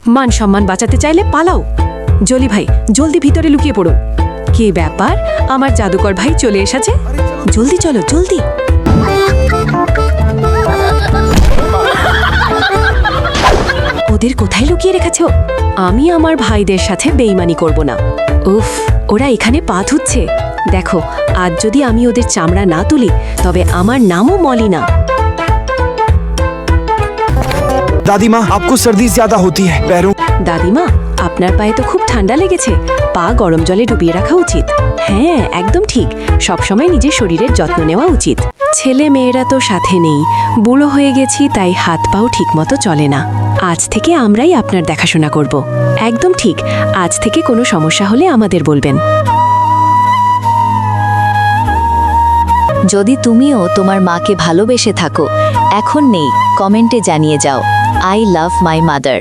মান সম্মান বাঁচাতে চাইলে পালাও। জলি ভাই, জলদি ভিতরে লুকিয়ে পড়ো। কি ব্যাপার, আমার জাদুকর ভাই চলে এসেছে। জলদি চলো, জলদি। ওদের কোথায় লুকিয়ে রেখেছো? আমি আমার ভাইদের সাথে বেইমানি করব না। উফ, ওরা এখানে পা ধুচ্ছে। দেখো, আজ যদি আমি ওদের চামড়া না তুলি তবে আমার নামও মলি না। दादी माँ, आपको सर्दी ज्यादा होती है पैरों। দাদিমা, আপনার পায়ে তো খুব ঠান্ডা লেগেছে, পা গরম জলে ডুবিয়ে রাখা উচিত। হ্যাঁ, একদম ঠিক, সবসময় নিজের শরীরের যত্ন নেওয়া উচিত। ছেলে মেয়েরা তো সাথে নেই, বুড়ো হয়ে গেছি, তাই হাত পাও ঠিকমতো চলে না। আজ থেকে আমরাই আপনার দেখাশোনা করব। একদম ঠিক, আজ থেকে কোনো সমস্যা হলে আমাদের বলবেন। যদি তুমিও তোমার মাকে ভালোবেসে থাকো, এখন নেই, কমেন্টে জানিয়ে যাও, আই লাভ মাই মাদার।